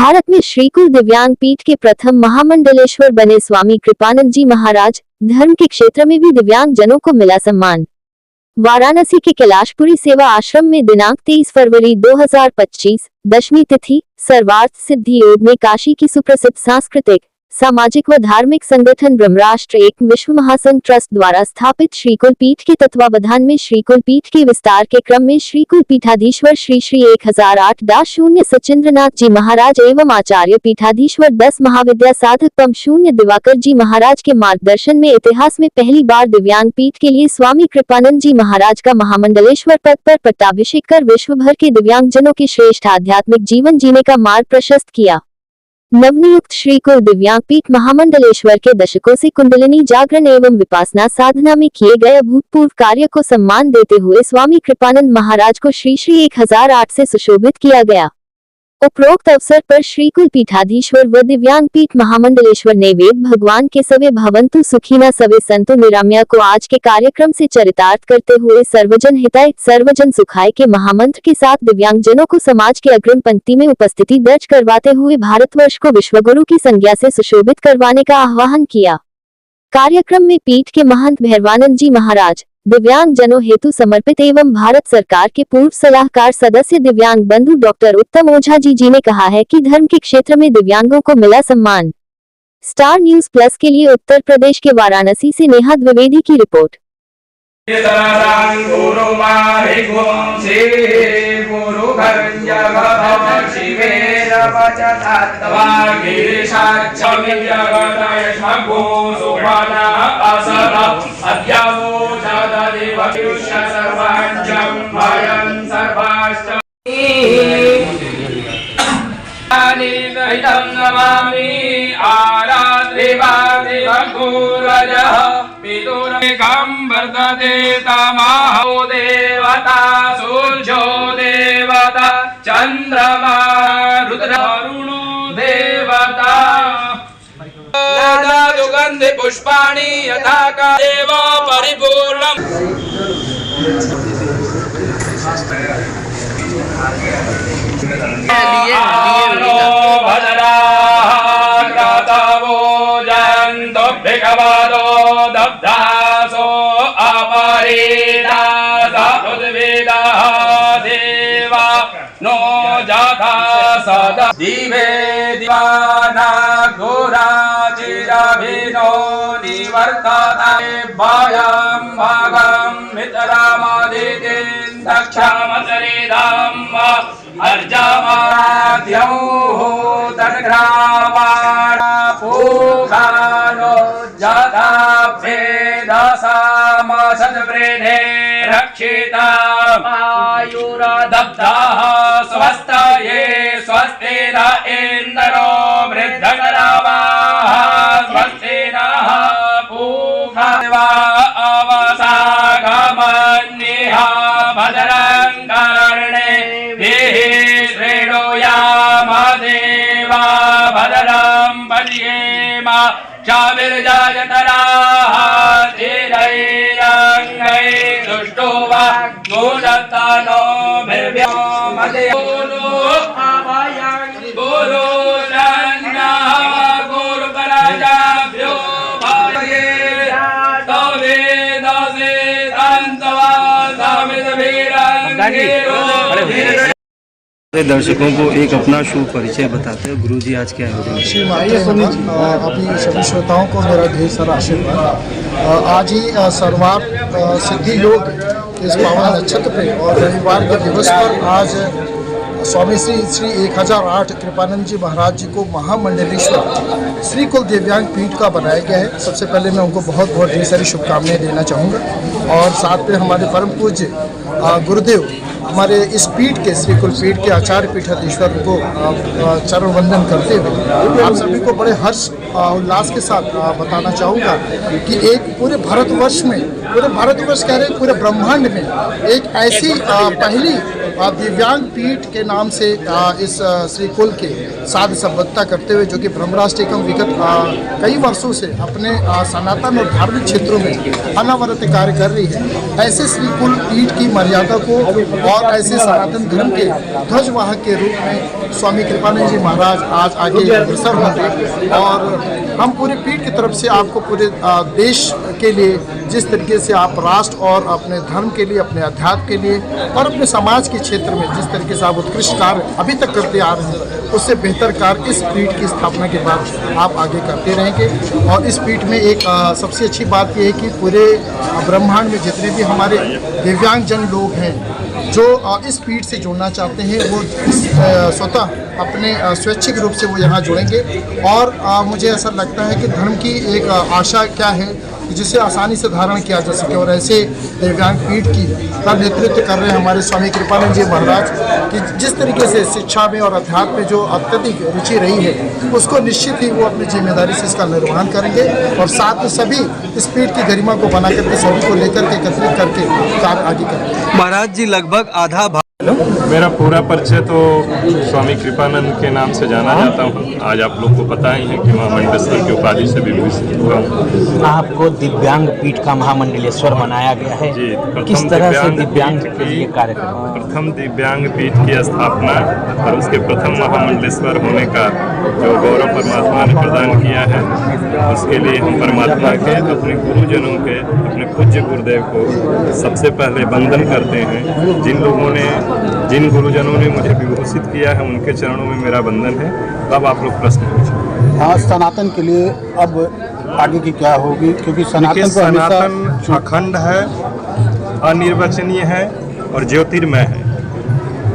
भारत में श्रीकुल दिव्यांग पीठ के प्रथम महामंडलेश्वर बने स्वामी कृपानंद जी महाराज। धर्म के क्षेत्र में भी दिव्यांग जनों को मिला सम्मान। वाराणसी के कैलाशपुरी सेवा आश्रम में दिनांक 23 फरवरी 2025 दशमी तिथि सर्वार्थ सिद्धि योग में काशी की सुप्रसिद्ध सांस्कृतिक, सामाजिक व धार्मिक संगठन ब्रह्मराष्ट्र एक विश्व महासंघ ट्रस्ट द्वारा स्थापित श्रीकुल पीठ के तत्वावधान में श्रीकुल पीठ के विस्तार के क्रम में श्रीकुल पीठाधीश्वर श्री 1008-0 सचिंद्रनाथ जी महाराज एवं आचार्य पीठाधीश्वर 10 महाविद्या साधक पम 0 दिवाकर जी महाराज के मार्गदर्शन में इतिहास में पहली बार दिव्यांग पीठ के लिए स्वामी कृपानंद जी महाराज का महामंडलेश्वर पद पर पट्टाभिषेक कर विश्व भर के दिव्यांगजनों के श्रेष्ठ आध्यात्मिक जीवन जीने का मार्ग प्रशस्त किया। नवनियुक्त श्रीकुल दिव्यांग पीठ महामंडलेश्वर के दशकों से कुंडलिनी जागरण एवं विपासना साधना में किए गए अभूतपूर्व कार्य को सम्मान देते हुए स्वामी कृपानंद महाराज को श्री 1008 से सुशोभित किया गया। उपरोक्त अवसर पर श्रीकुल पीठाधीश्वर व दिव्यांग पीठ महामंडलेश्वर ने वेद भगवान के सवे भवंतु सुखीना सवे संतु निराम्या को आज के कार्यक्रम से चरितार्थ करते हुए सर्वजन हिताय सर्वजन सुखाय के महामंत्र के साथ दिव्यांगजनों को समाज के अग्रिम पंक्ति में उपस्थिति दर्ज करवाते हुए भारतवर्ष को विश्वगुरु की संज्ञा से सुशोभित करवाने का आह्वान किया। कार्यक्रम में पीठ के महंत भैरवानंद जी महाराज, दिव्यांग जनों हेतु समर्पित एवं भारत सरकार के पूर्व सलाहकार सदस्य दिव्यांग बंधु डॉक्टर उत्तम ओझा जी ने कहा है कि धर्म के क्षेत्र में दिव्यांगों को मिला सम्मान। स्टार न्यूज प्लस के लिए उत्तर प्रदेश के वाराणसी से नेहा द्विवेदी की रिपोर्ट। देवता सूर्यो देवता चंद्रमा रुद्रवरुणो देवता सुगंधि पुष्पाणि यथा का देव परिपूर्णम्। दिवे दीवाना घोरा चिराभिनो निवर्तते वायं भागं मित्रामादितिं दक्षामसरिदां अर्जामाद्यौ तन्ग्रावाणा पूगानो जथा भेदसामसद्वृद्धे रक्षिता आयुरदब्धाः स्वस्ताये स्वस्ति न इन्द्रो वृद्धकरावाः स्वस्ति नः पूषा अवसागमन्यः भद्रं कर्णेभिः शृणुयाम देवा भद्रं पश्येम क्षाविर्जयतराः स्थिरैरङ्गैः दुष्टुवा गुणतनो भिर्भ्यो मदयो गुरु गुरुपराजाभ्यो भाये दर्शकों को एक अपना शुभ परिचय बताते हैं। गुरुजी आज क्या है? अभी सभी श्रोताओं को मेरा ढेर सारा आशीर्वाद। आज ही सर्वार्थ सिद्धि योग इस पावन नक्षत्र पे और रविवार के दिवस पर आज स्वामी श्री 1008 कृपानंद जी महाराज जी को महामंडलेश्वर श्रीकुल दिव्यांग पीठ का बनाया गया है। सबसे पहले मैं उनको बहुत बहुत ढेर सारी शुभकामनाएं देना चाहूँगा और साथ में हमारे परम पूज्य गुरुदेव हमारे इस पीठ के श्रीकुल पीठ के आचार्य पीठाधीश्वर को चरण वंदन करते हुए आप सभी को बड़े हर्ष उल्लास के साथ बताना चाहूँगा कि एक पूरे भारतवर्ष में, पूरे भारतवर्ष कह रहे पूरे ब्रह्मांड में एक ऐसी पहली दिव्यांग पीठ के नाम से इस श्री कुल के साध संबद्धता करते हुए, जो कि ब्रह्मराज टेकम विगत कई वर्षों से अपने सनातन और धार्मिक क्षेत्रों में अनवरत कार्य कर रही है, ऐसे श्री कुल पीठ की मर्यादा को और ऐसे सनातन धर्म के ध्वजवाहक के रूप में स्वामी कृपानंद जी महाराज आज आगे अग्रसर होंगे। और हम पूरे पीठ की तरफ से आपको पूरे देश के लिए जिस तरीके से आप राष्ट्र और अपने धर्म के लिए, अपने अध्यात्म के लिए और अपने समाज के क्षेत्र में जिस तरीके से आप उत्कृष्ट कार्य अभी तक करते आ रहे हैं, उससे बेहतर कार्य इस पीठ की स्थापना के बाद आप आगे करते रहेंगे। और इस पीठ में एक सबसे अच्छी बात यह है कि पूरे ब्रह्मांड में जितने भी हमारे दिव्यांगजन लोग हैं जो इस पीठ से जुड़ना चाहते हैं, वो स्वतः अपने स्वैच्छिक रूप से वो यहाँ जुड़ेंगे। और मुझे ऐसा लगता है कि धर्म की एक आशा क्या है जिसे आसानी से धारण किया जा सके, और ऐसे दिव्यांग पीठ की का नेतृत्व कर रहे हैं हमारे स्वामी कृपानंद जी महाराज कि जिस तरीके से शिक्षा में और अध्यात्म में जो अत्यधिक रुचि रही है, उसको निश्चित ही वो अपनी जिम्मेदारी से इसका निर्वहन करेंगे और साथ में सभी इस पीठ की गरिमा को बना करके सभी को लेकर के एकत्रित करके कार्य आगे करेंगे। महाराज जी लगभग आधा मेरा पूरा परिचय तो स्वामी कृपानंद के नाम से जाना जाता हूँ। आज आप लोग को पता ही है कि महामंडलेश्वर की उपाधि से भी विभूषित हुआ हूँ। आपको दिव्यांग पीठ का महामंडलेश्वर बनाया गया है जी, किस तरह से दिव्यांग के लिए कार्य कर रहा है? प्रथम दिव्यांग पीठ की स्थापना और उसके प्रथम महामंडलेश्वर होने का जो गौरव परमात्मा ने प्रदान किया है, उसके लिए हम परमात्मा के, अपने गुरुजनों के, अपने पूज्य गुरुदेव को सबसे पहले वंदन करते हैं। जिन गुरुजनों ने मुझे विभूषित किया है, उनके चरणों में मेरा वंदन है। अब आप लोग प्रश्न पूछें। हाँ, सनातन के लिए अब आगे की क्या होगी, क्योंकि सनातन अखंड है, अनिर्वचनीय है और ज्योतिर्मय है।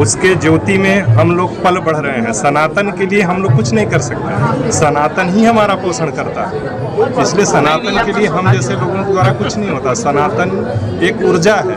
उसके ज्योति में हम लोग पल बढ़ रहे हैं। सनातन के लिए हम लोग कुछ नहीं कर सकते, सनातन ही हमारा पोषण करता है। इसलिए सनातन के लिए हम जैसे लोगों द्वारा कुछ नहीं होता। सनातन एक ऊर्जा है,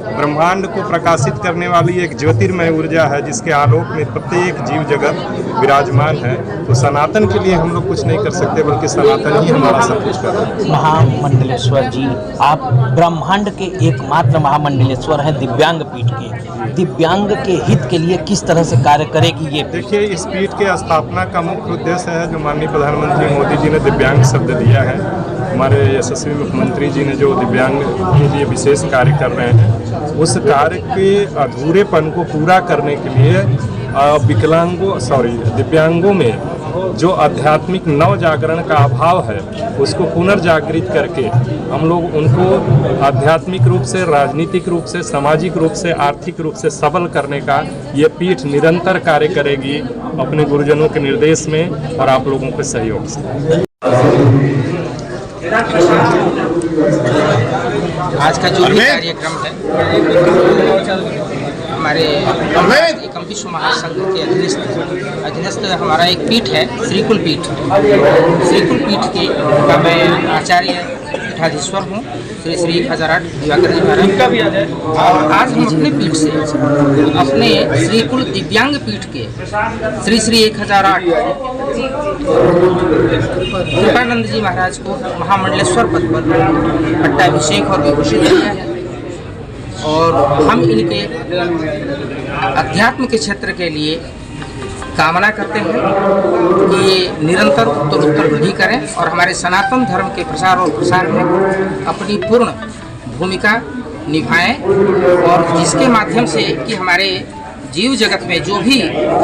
ब्रह्मांड को प्रकाशित करने वाली एक ज्योतिर्मय ऊर्जा है, जिसके आलोक में प्रत्येक जीव जगत विराजमान है। तो सनातन के लिए हम लोग कुछ नहीं कर सकते, बल्कि सनातन ही हमारा सब कुछ कर रहा है। महामंडलेश्वर जी, आप ब्रह्मांड के एकमात्र महामंडलेश्वर हैं दिव्यांग पीठ के। दिव्यांग के हित के लिए किस तरह से कार्य करेगी ये? देखिए, इस पीठ के स्थापना का मुख्य उद्देश्य है, जो माननीय प्रधानमंत्री मोदी जी ने दिव्यांग शब्द दिया है, हमारे यशस्वी मुख्यमंत्री जी ने जो दिव्यांग के लिए विशेष कार्य कर रहे हैं, उस कार्य के अधूरेपन को पूरा करने के लिए दिव्यांगों में जो आध्यात्मिक नव जागरण का अभाव है, उसको पुनर्जागृत करके हम लोग उनको आध्यात्मिक रूप से, राजनीतिक रूप से, सामाजिक रूप से, आर्थिक रूप से सबल करने का ये पीठ निरंतर कार्य करेगी अपने गुरुजनों के निर्देश में और आप लोगों के सहयोग से। आज का जो भी कार्यक्रम है, हमारे एकम विश्व महासंघ के अधीनस्थ हमारा एक पीठ है, श्रीकुल पीठ। श्रीकुल पीठ के का मैं आचार्य पीठाधीश्वर हूँ, श्री श्री 1008 दिवाकर जी महाराज। और आज हम अपने पीठ से अपने श्रीकुल दिव्यांग पीठ के श्री श्री 1008 कृपानंद जी महाराज को महामंडलेश्वर पद पर पट्टाभिषेक और विभूषित किया है। और हम इनके अध्यात्म के क्षेत्र के लिए कामना करते हैं कि ये निरंतर उत्तरोत्तर वृद्धि करें और हमारे सनातन धर्म के प्रसार और प्रसार में अपनी पूर्ण भूमिका निभाएं, और जिसके माध्यम से कि हमारे जीव जगत में जो भी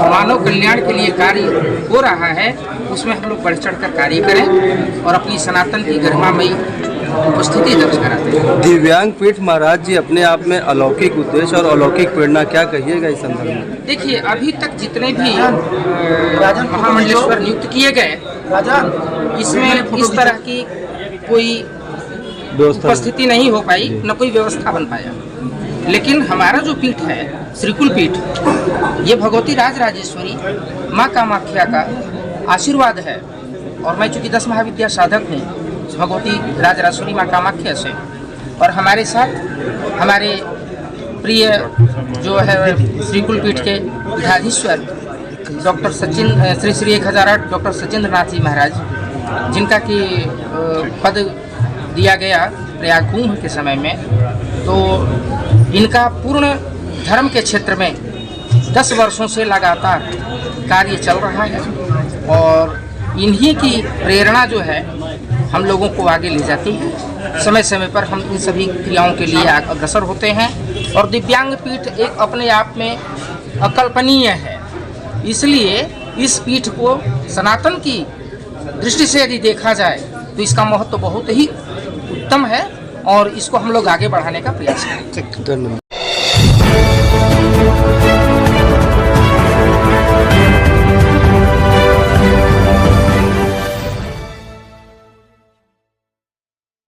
मानव कल्याण के लिए कार्य हो रहा है, उसमें हम लोग बढ़ चढ़ कर कार्य करें और अपनी सनातन की गरिमामयी उपस्थिति दर्ज कराते हैं। दिव्यांग पीठ महाराज जी अपने आप में अलौकिक उद्देश्य और अलौकिक प्रेरणा क्या कहिएगा इस संदर्भ में? देखिए, अभी तक जितने भी महामंडलेश्वर नियुक्त किए गए, इसमें इस तरह की कोई उपस्थिति नहीं हो पाई, न कोई व्यवस्था बन पाया। लेकिन हमारा जो पीठ है, श्रीकुल पीठ, ये भगवती राजराजेश्वरी माँ कामाख्या का आशीर्वाद है। और मैं चूँकि 10 महाविद्या साधक हूँ भगवती राजराजेश्वरी माँ कामाख्या से, और हमारे साथ हमारे प्रिय जो है श्रीकुल पीठ के पीठाधीश्वर डॉक्टर श्री श्री 1008 डॉक्टर सचिंद्र नाथ जी महाराज, जिनका कि पद दिया गया प्रयाग कुंभ के समय में, तो इनका पूर्ण धर्म के क्षेत्र में 10 वर्षों से लगातार कार्य चल रहा है और इन्हीं की प्रेरणा जो है हम लोगों को आगे ले जाती है। समय समय पर हम इन सभी क्रियाओं के लिए अग्रसर होते हैं और दिव्यांग पीठ एक अपने आप में अकल्पनीय है। इसलिए इस पीठ को सनातन की दृष्टि से यदि देखा जाए तो इसका महत्व बहुत ही उत्तम है और इसको हम लोग आगे बढ़ाने का प्रयास करें। धन्यवाद।